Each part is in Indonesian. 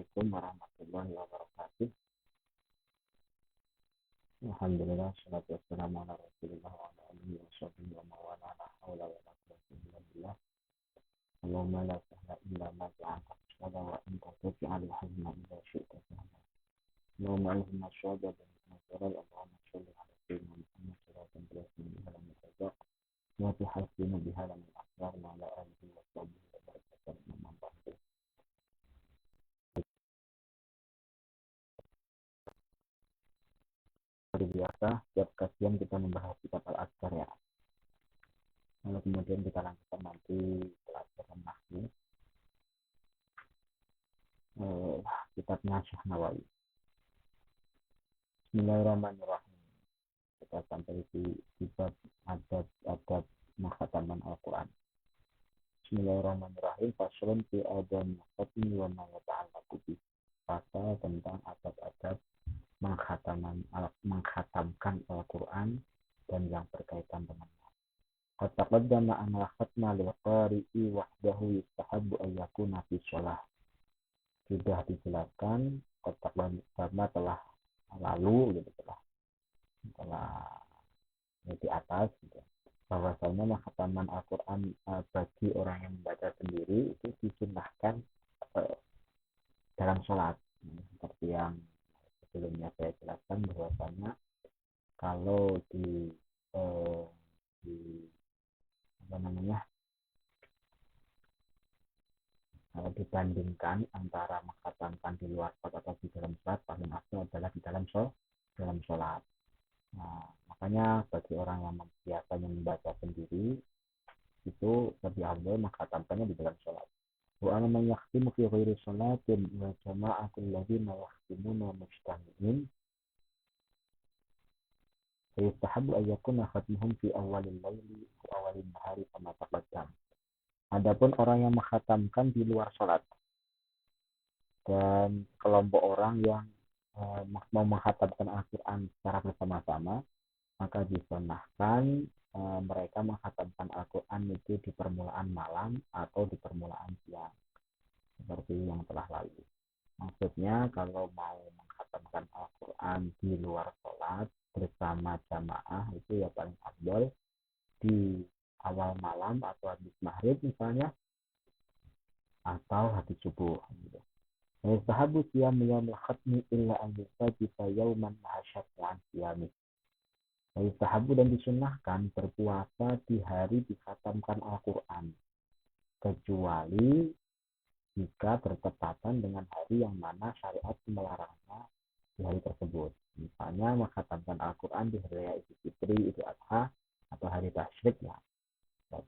Assalamualaikum warahmatullahi wabarakatuh. Alhamdulillah, salatu wassalamu ala rasulillah wa ala alihi wa sahbihi wa mawala la hawla wa la quwwata illa billah. Allahumma la sahla illa ma ja'altahu sahlan wa anta taj'alul hazna idza syi'ta sahla. Allahumma alhimna syahada wa nasral. Allahumma shalli ala sayyidina Muhammad sallallahu alaihi wasallam wa tuhasinu biha min al-akbar wa ala alihi wa sahbihi wa barakatuh. Seperti biasa, setiap kajian kita membahas kitab Al-Azkar ya. Lalu kemudian kita lanjutkan nanti pelajaran nahwu. Kitabnya Syekh Nawawi. Bismillahirrahmanirrahim. Kita sampai di bab adab menghafalkan Al-Quran. Bismillahirrahmanirrahim. Faslun fi adab khatmi wa ma yata'allaqu bi. Pasal tentang adab-adab menghatamkan Al-Quran dan yang berkaitan dengannya. Qad taqaddama anna khatma lil qari'i wahdahu yustahabbu an yakuna fi shalah. Sudah dijelaskan, qad taqaddama telah lalu gitu, telah di atas gitu, bahwasanya menghafalkan Al-Quran bagi orang yang membaca sendiri itu disunnahkan dalam sholat, seperti yang sebelumnya saya jelaskan bahwasanya kalau kalau dibandingkan antara menghatamkan di luar sholat atau di dalam sholat, paling afdal adalah di dalam sholat. Nah, makanya bagi orang yang biasanya membaca sendiri itu lebih afdal menghatamkannya di dalam sholat. Wa ana man yakhtimu fi ghairi sholatin wa jama'atul ladzina yakhtimuna mujtami'in yustahabbu an yakuna khatmuhum fi awwalil laili wa awwalin nahari kama taqaddam. Adapun orang yang menghatamkan di luar sholat dan kelompok orang yang mau menghatamkan Al-Quran secara bersama-sama, maka disunahkan mereka menghatamkan Al-Quran itu di permulaan malam atau di permulaan siang, seperti yang telah lalu. Maksudnya kalau mau menghatamkan Al-Quran di luar sholat bersama jamaah itu ya paling afdal di awal malam atau habis maghrib misalnya, atau habis subuh gitu. Sahabu siyam yaumil khatmi illa an yusajifa yauman mahasyatan siyami. Sahabu dan disunahkan berpuasa di hari dikhatamkan Al-Quran, kecuali jika bertepatan dengan hari yang mana syariat melarangnya di hari tersebut. Misalnya menghatamkan Al-Quran di hari raya Idul Fitri, Idul Adha, atau hari tasyrik ya,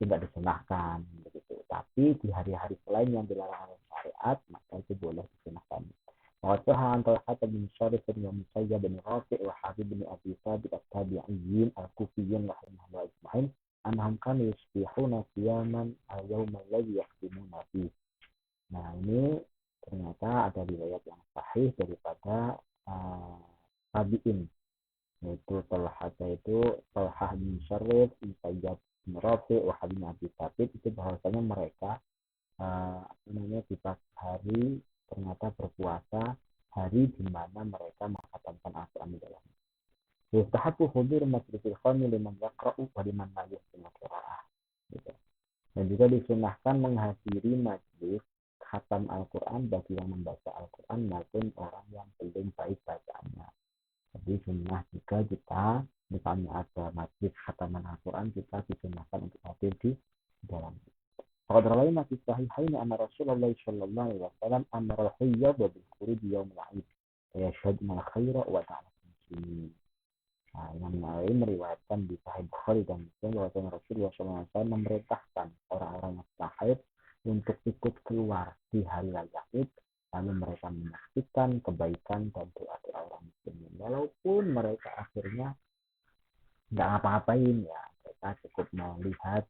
tidak disunahkan begitu. Tapi di hari-hari selain yang dilarang oleh syariat, maka itu boleh disunahkan. Waqa'a an Talhah bin Syarif bin Musayyab bin Rafi' wa Habib bin Abi Thabit at-Tabi'iyyin al-Kufiyyin rahimahullah ajma'in annahum kanu yusbihuna siyaman al-yawm alladhi yakhtimuna fihi. Nah, ini ternyata ada riwayat yang sahih daripada tabi'in, yaitu Talhah bin Syarif, Musayyab Rafi' wa Habib bin Abi Thabit, itu bahwasanya mereka di pagi hari ternyata berpuasa hari di mana mereka menghatamkan Al-Quran di dalamnya. Yustahabbu hudur majlisil khamil liman yaqra'u wa liman la yuhsinu qira'ah. Gitu. Dan juga disunahkan menghadiri majlis khatam Al-Quran bagi yang membaca Al-Quran maupun orang yang belum baik bacaannya. Jadi sunnah jika kita misalnya ada majlis khataman Al-Quran, kita disunahkan untuk hadir di dalam. Qad rawaina fi sahihain anna Rasulullah sallallahu alaihi wasallam amara al-hayyad bil khuruj yawm al-'id wa yashhadna al-khaira wa ta'ala muslimin. Nah, Imam Nawawi meriwayatkan di Sahih Bukhari dan Muslim bahwa Rasulullah sallallahu alaihi wasallam memerintahkan orang-orang yang haid untuk ikut keluar di hari raya Id, lalu mereka menyaksikan kebaikan dan doa-doa orang muslimin. Walaupun mereka akhirnya nggak ngapa-ngapain ya, mereka cukup melihat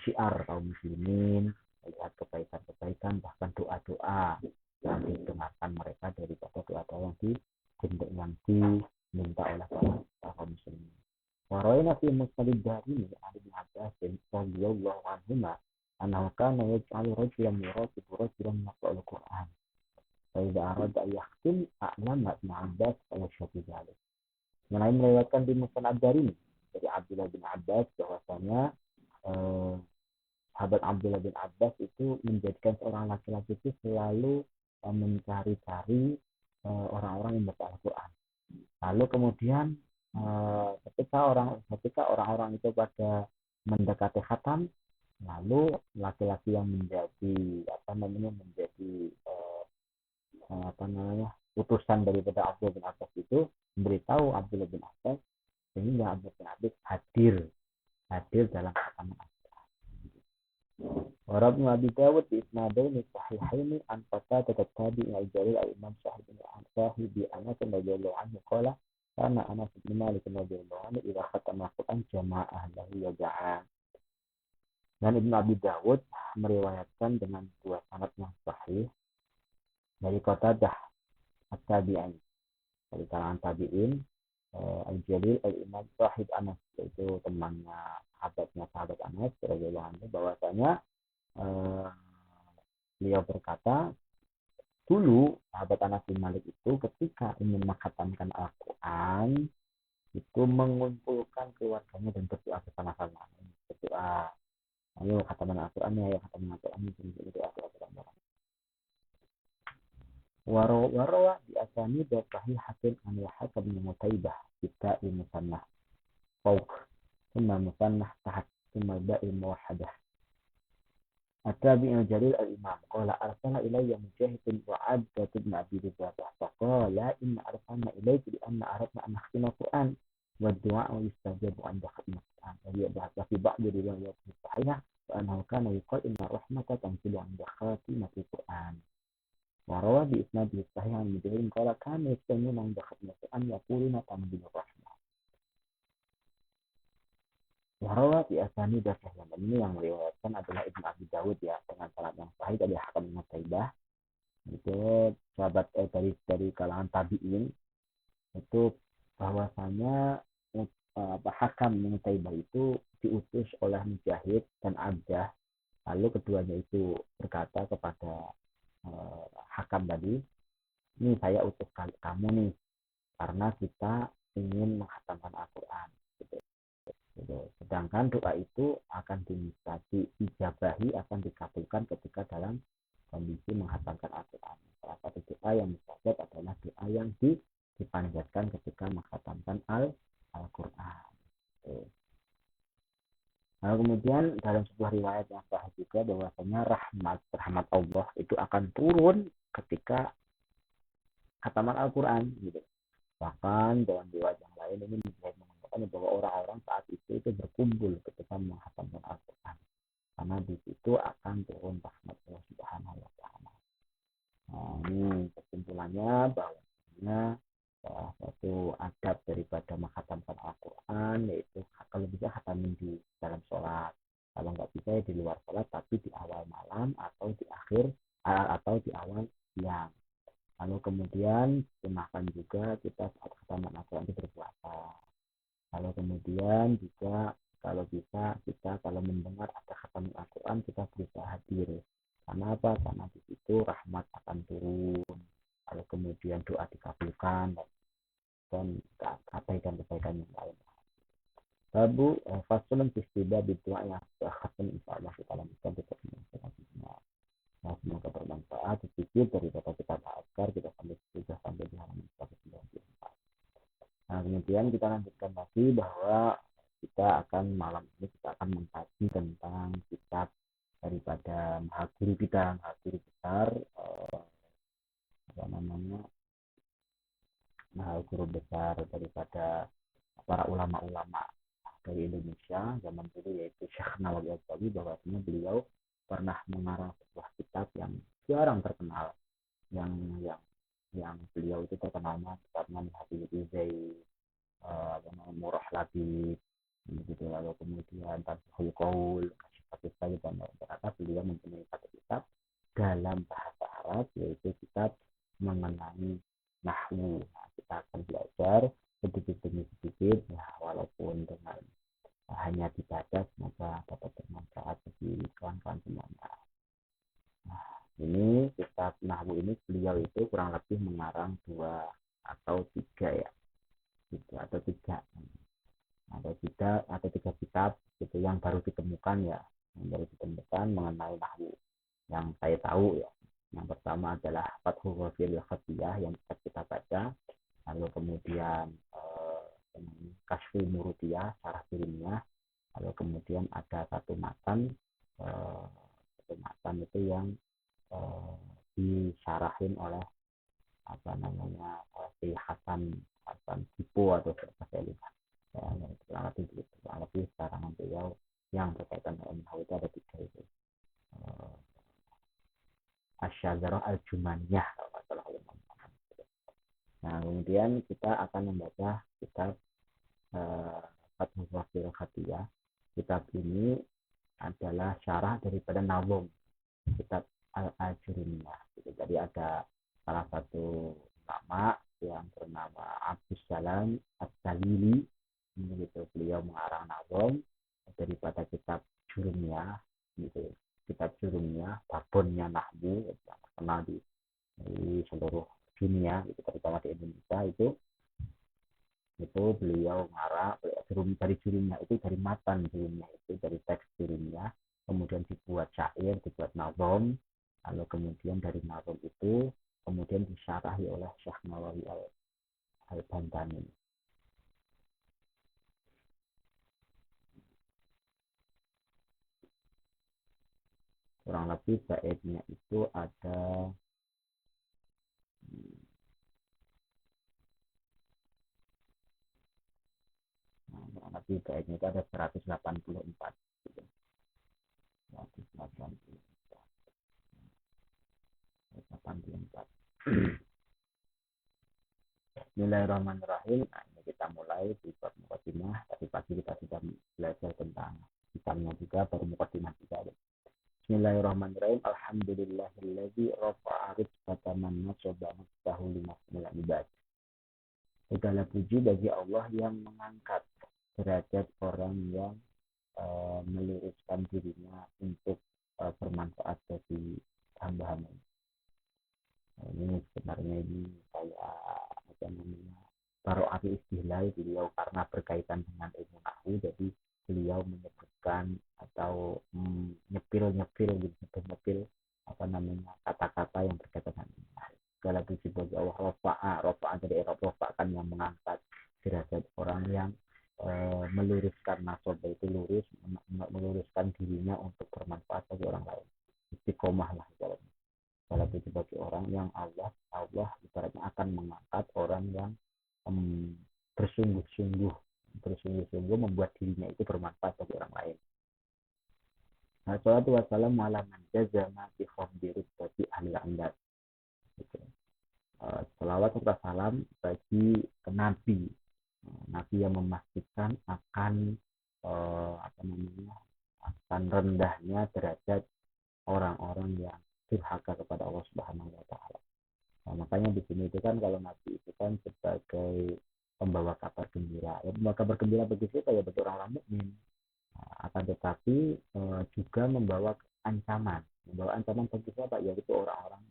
syiar kaum muslimin, melihat kebaikan-kebaikan, bahkan doa-doa yang didengarkan mereka daripada doa-doa yang diminta oleh kaum muslimin. Warawina fi musnad Darimi an Ibnu Abbas radhiyallahu anhuma annahu kana yaj'alu rajulan yuraqibu rajulan yaqra'ul Qur'an. Fa idza arada yakhtim a'lam Ibn Abbas wa syabih. Yang melewatkan di Musnad Ad-Darimi dari Abdullah bin Abbas bahwasanya sahabat Abdullah bin Abbas itu menjadikan seorang laki-laki itu selalu mencari-cari orang-orang yang baca Al-Quran. Lalu kemudian ketika orang-orang itu pada mendekati khatam, lalu laki-laki yang menjadi utusan daripada Abdullah bin Abbas itu memberitahu Abdullah bin Abbas sehingga Abdullah bin Abbas hadir dalam khataman Al-Quran. Warab Abi Dawud di isnadaini sahihaini an Qatadah tabi'i al-jalil al-Imam Sahih bi Anas radhiyallahu anhu qala kana Anas bin Malik radhiyallahu anhu idza khatama Al-Quran jama'ah lahu yaja'an. Dan Ibnu Abi Dawud meriwayatkan dengan dua sanad yang sahih dari Qatadah at-tabi'in dari kalangan tabi'in al-Jalil al-Imam Sahib Anas, yaitu temannya sahabat Anas radhiyallahu anhu, bahwasanya beliau berkata, dulu sahabat Anas bin Malik itu ketika ingin mengkhatamkan Al-Quran itu mengumpulkan keluarganya dan berdoa bersama-sama. Berdoa, ayo khataman Al-Quran, ayo khataman Al-Quran, berdoa bersama-sama. Warawa di asani dan sahihatin an Hakam bin Mutaibah kita musannah fawq thumma musannah tahat thumma ba'i muwahhadah. At-tabi'il jalil al-imam qala arsala ilayya Mujahid wa 'Abdah bin Abi Rizabah faqala inna arsalna ilayka li anna aradna an nakhtima Al-Quran wa ad-du'a yustajabu 'inda khatmi Al-Quran. Wa hiya bahasa fi ba'd riwayat sahihah wa annahu kana yuqal inna rahmata tanzilu 'inda khatimati Al-Quran. Warawa bi isnadi sahih an Mujahid qala kana yastamuna 'inda khatmi Al-Quran yaquluna tanzilu rahmah. Warawa bi asani dasah yang meriwayatkan adalah Ibnu Abi Dawud ya, dengan sanad yang sahih dari Hakam bin Mutaibah, itu sahabat dari kalangan tabi'in, itu bahwasanya Hakam bin Mutaibah itu diutus oleh Mujahid dan Abdah. Lalu keduanya itu berkata kepada Hakam tadi, ini saya utus kamu nih karena kita ingin menghatamkan Al-Quran. Gitu. Sedangkan doa itu akan diijabahi, akan dikabulkan ketika dalam kondisi menghatamkan Al-Quran. Salah satu doa yang mustajab adalah doa yang dipanjatkan ketika menghatamkan Al-Quran. Nah, kemudian dalam sebuah riwayat yang sahih juga bahwasanya rahmat Allah itu akan turun ketika khataman Al-Quran gitu. Bahkan dalam riwayat yang lain ini menunjukkan bahwa orang-orang saat itu berkumpul ketika menghatamkan Al-Quran, karena di situ akan turun rahmat Allah Subhanahu wa Ta'ala. Nah, ini kesimpulannya bahwasanya salah satu adab daripada menghatamkan Al-Quran yaitu kalau bisa khatamin di dalam sholat, kalau nggak bisa ya di luar sholat, tapi di awal malam atau di akhir atau di awal siang. Lalu kemudian sunahkan juga kita saat khataman Al-Quran itu berpuasa. Lalu kemudian juga kalau bisa kita kalau mendengar ada khataman Al-Quran kita berusaha hadir. Karena apa? Karena di situ rahmat akan turun. Lalu kemudian doa dikabulkan dan kebaikan-kebaikan yang lain. Babu fasulun istiba bidua yang khatam insyaallah kita lanjutkan di pertemuan selanjutnya. Nah, semoga bermanfaat sedikit daripada kita bahaskan, kita sampai di halaman 194. Nah, kemudian kita lanjutkan lagi bahwa kita akan malam ini kita akan mengkaji tentang kitab daripada mahaguru besar mahaguru besar daripada para ulama-ulama dari Indonesia zaman dulu, yaitu Syekh Nawawi Al-Qawi, bahwasanya beliau pernah mengarang sebuah kitab yang jarang terkenal, yang beliau itu terkenalnya karena Habib Zaid, Murah Labib, begitu. Lalu kemudian Tafsirul Qaul, Kasyifatus Sayyid, dan ternyata beliau mempunyai satu kitab dalam bahasa Arab, yaitu kitab mengenai nahwu. Nah, kita akan belajar sedikit demi sedikit, ya, walaupun dengan hanya dibaca, semoga dapat bermanfaat bagi kawan-kawan semuanya. Nah, ini kitab nahwu ini beliau itu kurang lebih masih mengarang 2 atau 3 ya, gitu, atau 3 kitab gitu yang baru ditemukan ya, yang baru ditemukan mengenai nahwu yang saya tahu ya. Yang pertama adalah Fathul Ghafir Khatiyah yang kita baca, lalu kemudian Kashful Murutiyah Syarah Ilmiah, lalu kemudian ada satu matan itu yang disyarahin oleh si Hasan Sipo atau bahasa Elisa ya, kurang lebih karangan beliau yang berkaitan dengan nahwu itu ada 3 itu. Asyadzarah Al-Jumaniyah kalau nggak salah. Nah, kemudian kita akan membaca kitab Fathul Ghafir Khatiyah. Kitab ini adalah syarah daripada nazm kitab Al-Ajurumiyah. Jadi ada salah satu ulama yang bernama Abdus Salam As-Salili, gitu. Beliau mengarang nazm daripada kitab Jurumiyah, gitu. Kitab Jurumiyah, babonnya nahwu yang terkenal di seluruh dunia, gitu, terutama di Indonesia itu beliau ngarang dari Jurumiyah itu, dari matan Jurumiyah itu, dari teks Jurumiyah, kemudian dibuat syair, dibuat nazm, lalu kemudian dari nazm itu kemudian disyarahi oleh Syekh Nawawi Al-Bantani. Kurang lebih baitnya itu ada kurang lebih baitnya itu ada 184 gitu. 184. Bismillahirrahmanirrahim. Nah, ini kita mulai di bab mukadimah. Tadi pagi kita sudah belajar tentang kitabnya juga, baru mukadimah juga. Bismillahirrahmanirrahim. Alhamdulillahilladzi rafa'a rizqata man nasaba nafsahu limasmil ibad. Segala puji bagi Allah yang mengangkat derajat orang yang meluruskan dirinya untuk bermanfaat bagi hamba-hamba. Ini sebenarnya ini kayak baru arti istilah beliau karena berkaitan dengan ilmu nahwu, jadi beliau menyebutkan atau nyepil kata-kata yang berkaitan dengan nahwu. Segala puji bagi Allah. Rafa'a dari Rafa kan yang mengangkat derajat orang yang meluruskan nasab, itu meluruskan dirinya untuk bermanfaat bagi orang lain. Istiqomah lah ibaratnya. Segala puji bagi orang yang Allah ibaratnya akan mengangkat orang yang bersungguh-sungguh membuat dirinya itu bermanfaat bagi orang lain. Wassalatu wassalamu ala man jazama bi khabiri bagi ahli andat. Salawat serta salam bagi Nabi yang memastikan akan akan rendahnya derajat orang-orang yang durhaka kepada Allah Subhanahu wa taala. Nah, makanya di sini itu kan kalau Nabi itu kan sebagai pembawa kabar gembira. Ya, pembawa kabar gembira bagi siapa? Ya bagi orang-orang mukmin. Nah, akan tetapi juga membawa ancaman bagi siapa? Yaitu orang-orang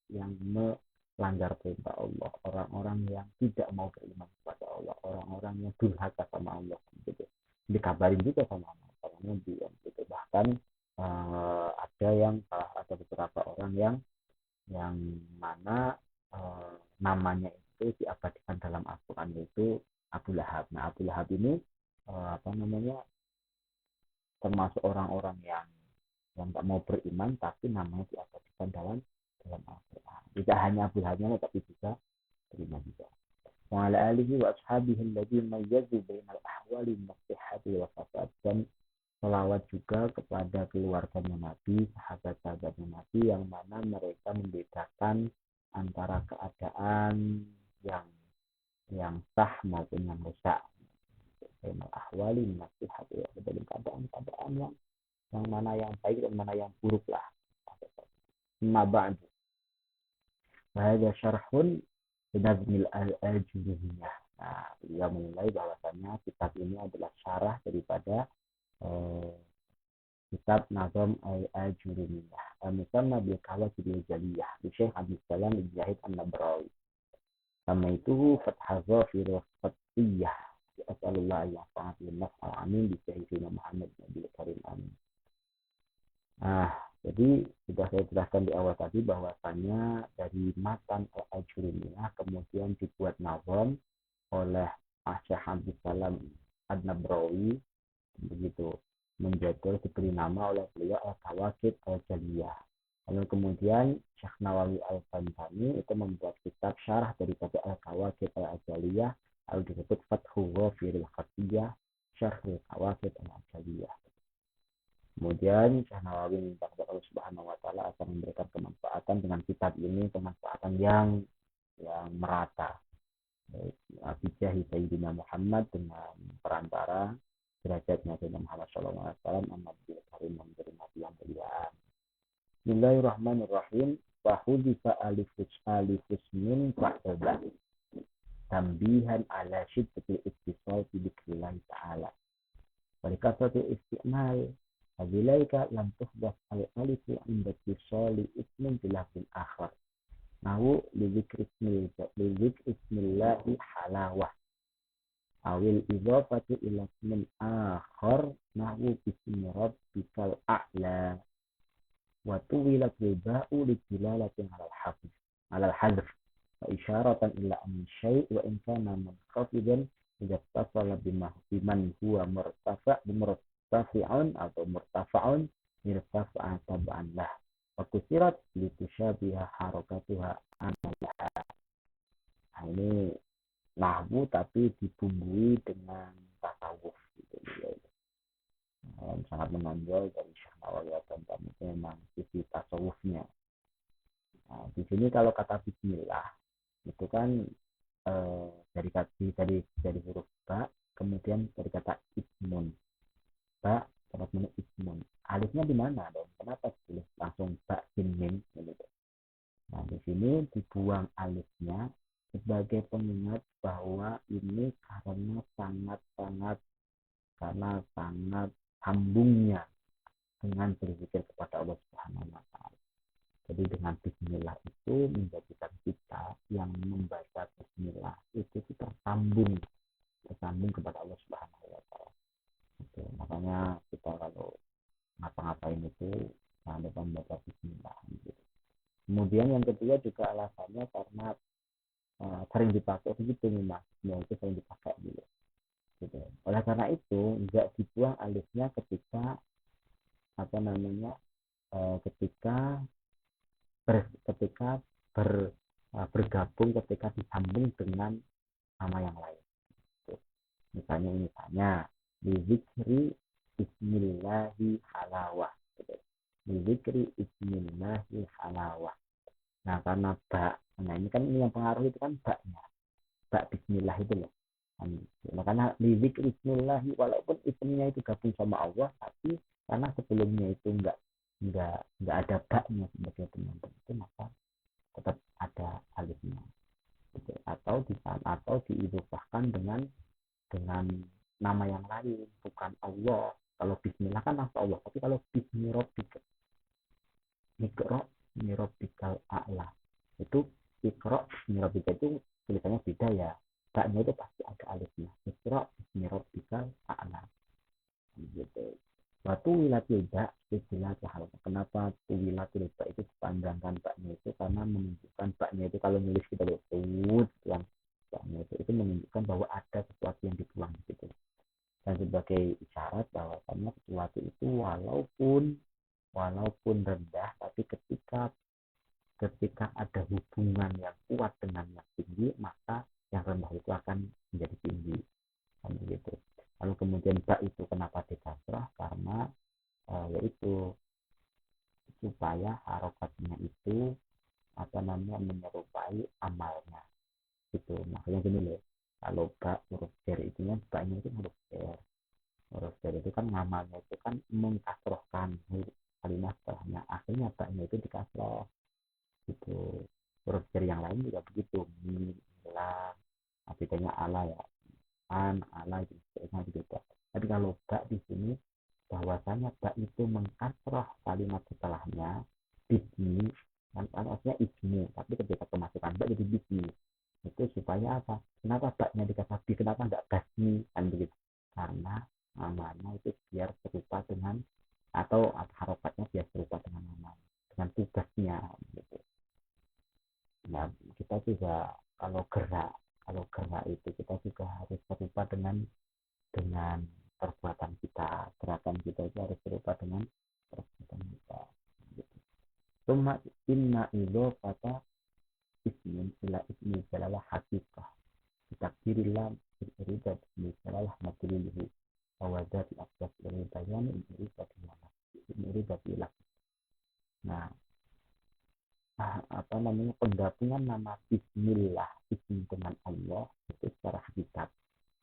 yang melanggar perintah Allah, orang-orang yang tidak mau beriman kepada Allah, orang-orang yang durhaka sama Allah, gitu. Dikabarin juga sama Nabi, gitu. Bahkan ada beberapa orang yang mana namanya itu diabadikan dalam Al-Quran, yaitu Abu Lahab. Nah, Abu Lahab ini termasuk orang-orang yang tak mau beriman, tapi namanya diabadikan dalam Al-Quran. Tidak hanya Abu Lahabnya, tapi juga beriman juga. Wa ala alihi wa ashabihi alladziina mayyazu bainal ahwali nasihati wa fasad. Dan selawat juga kepada keluarganya Nabi, sahabat-sahabatnya Nabi, yang mana mereka membedakan antara keadaan yang sah maupun yang rusak. Bainal ahwali nasihati, dari keadaan yang mana yang baik dan mana yang buruk lah. Maba'du. Bahaya syarhun binazmil al-jurumiyah. Nah, dia menilai bahwasannya kitab ini adalah syarah daripada kitab Nazam al-Jurumiyah al-Musanna bil Qawaidil Jaliyah di Syekh Abdul Salam bin Zahid An-Nabrawi. Sama itu Fathah Zafir Fathiyah. As'alullah ya fa'atil naf'al amin bi sayyidina Muhammad Nabi Karim amin. Nah, jadi sudah saya jelaskan di awal tadi bahwasannya dari matan al-Ajurumiyah kemudian dibuat nazam oleh Syekh Abdul Salam Ad-Nabrawi, begitu menjadi diberi nama oleh beliau Al-Qawaid Al-Jaliyah. Lalu kemudian Syekh Nawawi Al-Bantani itu membuat kitab syarah daripada Al-Qawaid Al-Jaliyah lalu disebut Fathul Ghafiril Khatiyah Syarh Al-Qawaid Al-Jaliyah. Kemudian Syekh Nawawi minta kepada Allah Subhanahu wa taala akan memberikan kemanfaatan dengan kitab ini, kemanfaatan yang merata. Bijahi Sayyidina Muhammad dengan perantara derajatnya Sayyidina Muhammad sallallahu alaihi wasallam Nabi Karim menjadi nabi yang mulia. Bismillahirrahmanirrahim. Fahudifa alifus min fa'tabah. Tambihan ala syiddatil ittisal bi dzikrillah ta'ala. Wa likasratil isti'mal Habilaika lam tuhdaf al-alifu inda tisali ismin bilafin akhar. Nahu lidzikri ismillahi halawah. Awil idhafatu ila ismin akhar. Nahu bismi rabbikal a'la. Wa tuwilat riba'u lidilalatin alal hadf. Wa isyaratan ila amin syai' wa insana munqafidan idza tasala biman huwa murtafi'un atau murtafa'un mirtafa'a tab'an lah wa kusirat litusyabiha harakatuha analah. Nah, ini nahwu tapi dibumbui dengan tasawuf gitu ya. Sangat menonjol dari Syekh Nawawi tentang itu memang sisi tasawufnya. Nah, di sini kalau kata bismillah itu kan dari huruf ba, kemudian dari kata ismun. Ba dapat menu ismun. Alifnya di mana dong? Kenapa tulis langsung ba sin mim gitu. Nah, di sini dibuang alifnya sebagai pengingat bahwa ini karena sangat sambungnya dengan berzikir kepada Allah Subhanahu wa taala. Jadi dengan bismillah itu menjadikan kita yang membaca bismillah itu tersambung kepada Allah Subhanahu wa taala. Oke, makanya kita kalau ngapa-ngapain itu jangan lupa membaca bismillah gitu. Kemudian yang kedua juga alasannya karena sering dipakai begitu nih mas, itu sering dipakai gitu. Oleh karena itu nggak dibuang alifnya ketika ketika bergabung ketika disambung dengan nama yang lain. Misalnya bizikri ismillahi halawah. Bizikri ismillahi halawah. Nah, karena ini yang pengaruh itu kan baknya. Bak bismillah itu loh. Makanya bizikri ismillahi walaupun ismnya itu gabung sama Allah, tapi karena sebelumnya itu enggak ada baknya sebagai penonton itu, maka tetap ada alifnya. Gitu. Atau diidhofahkan dengan nama yang lain, bukan Allah. Kalau bismillah kan nama Allah, tapi kalau bismi rabbika, ikra bismi rabbikal a'la, itu ikra bismi rabbika itu tulisannya beda ya, baknya itu pasti ada alifnya. Ikra bismi rabbikal a'la gitu. Waktu wilatil ba istilah hal. Kenapa wilatil ba itu dipanjangkan baknya itu? Karena menunjukkan baknya itu kalau nulis kita lihat yang baknya itu menunjukkan bahwa ada sesuatu yang dibuang gitu. Dan sebagai isyarat bahwasannya sesuatu itu walaupun rendah, tapi ketika ada hubungan yang kuat dengan yang tinggi, maka yang rendah itu akan menjadi tinggi. Kan begitu. Lalu kemudian ba itu kenapa dikasrah? Karena yaitu supaya harokatnya itu menyerupai amalnya gitu. Makanya gini loh, kalau ba huruf jar itu baknya itu huruf jar itu kan ngamalnya itu kan mengkasrohkan kalimat setelahnya, akhirnya baknya itu dikasroh gitu. Huruf jar yang lain juga begitu, milah bedanya ala ya, ala gitu. Tapi kalau ba di sini bahwasanya ba itu mengkasroh kalimat setelahnya bismi, kan artinya ismu, tapi ketika kemasukan ba jadi bismi, itu supaya apa? Kenapa baknya dikasih, kenapa enggak basmi, kan begitu? Karena namanya itu biar serupa dengan, atau harokatnya biar serupa dengan nama, dengan tugasnya gitu. Nah, kita juga kalau gerak itu kita juga harus serupa dengan perbuatan kita, gerakan kita itu harus serupa dengan perbuatan kita gitu. Cuma inna ilo kata ismin ila ismi jalalah hakikah takdirillah iridat ismi jalalah matulilihi wawadat al-aksas iridayan iridat ilah. Nah, apa namanya, penggabungan nama Bismillah, isim dengan Allah itu secara hakikat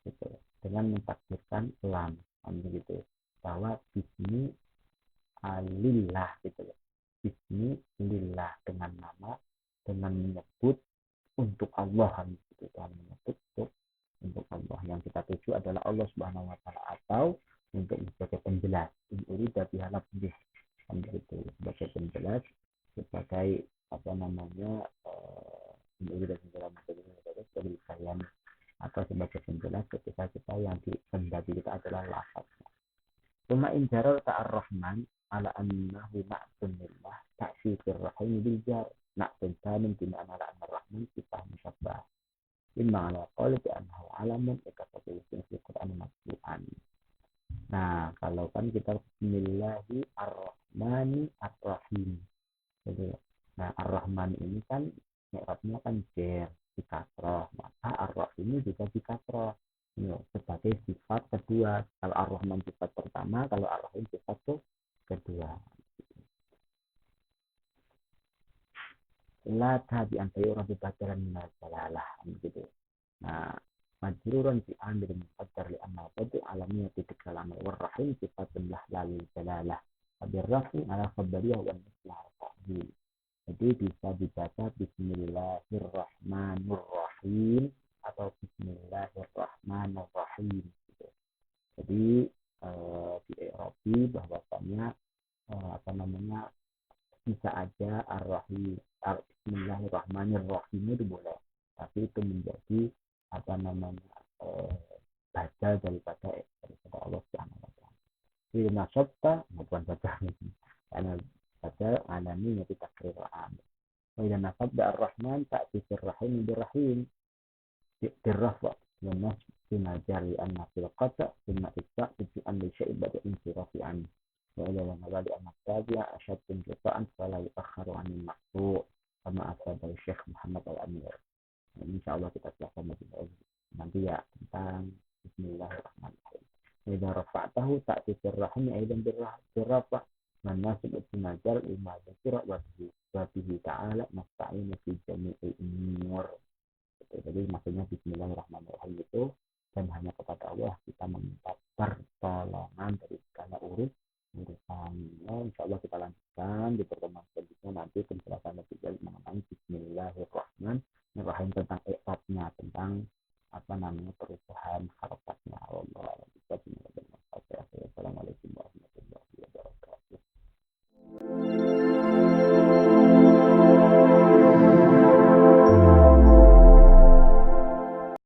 gitu, dengan mentakdirkan lam begitu, bahwa bismi alillah gitu loh, bismi lillah, dengan nama, dengan menyebut untuk Allah gitu, dan menyebut untuk Allah, yang kita tuju adalah Allah Subhanahu Wa Taala, atau untuk sebagai penjelas ini dari halap begitu, sebagai penjelas, sebagai apa namanya, ini dari segala macam dari kalian, atau sebagai penjelas ketika kita yang dikendaki kita adalah lafaz. Cuma injarar ta'ar-Rahman ala annahu na'tun lillah ta'sifir rahim bil jar, na'tun tamin bima'ana ala anna-Rahman sifah musyabbah imma ala qawli bi'annahu alamun ikatatul fi Qur'an matbu'an. Nah, kalau kan kita bismillahi ar-Rahmani ar-Rahim. Jadi, nah ar-Rahman ini kan mi'rabnya kan jar di kasroh, maka ar-Rahim juga di kasroh sebagai sifat kedua. Kalau ar-Rahman sifat pertama, kalau ar-Rahim sifat kedua. La tabi antayu rabbi badalan minal jalalah gitu. Nah, majrurun fi amir muqaddar li anna tadu alamiyah titik kalam warrahim sifatun lah lalil jalalah abirrafi ala khabariyah wa mislah ta'zim. Jadi bisa dibaca Bismillahirrahmanirrahim atau Bismillahirrahmanirrahim gitu. Jadi di Eropa bahwasannya apa namanya, bisa aja ar-rahim Bismillahirrahmanirrahim itu boleh, tapi itu menjadi apa namanya, baca daripada Allah Subhanahu Wa Taala. Jadi nasabta bukan baca karena baca alami itu takrir am. Wa nasabta ar-rahman ta'ti rahim birrahim birrafa wa bima jari anna fil qata bima isba bi an syai' bada insirafi an wa ila nawali an tabi'a ashad inqita'an fala yu'akhkharu 'an al-maqtu' kama asaba Syekh Muhammad Al-Amir. Insyaallah kita akan nanti ya tentang Bismillahirrahmanirrahim. Idza rafa'tahu ta'ti rahim aidan birrafa man nasib al-majal lima dzikra wa bihi ta'ala nasta'inu fi jami'i umur. Jadi maksudnya Bismillahirrahmanirrahim itu, dan hanya kepada Allah kita meminta pertolongan dari segala urusan. Insya Allah kita lanjutkan di pertemuan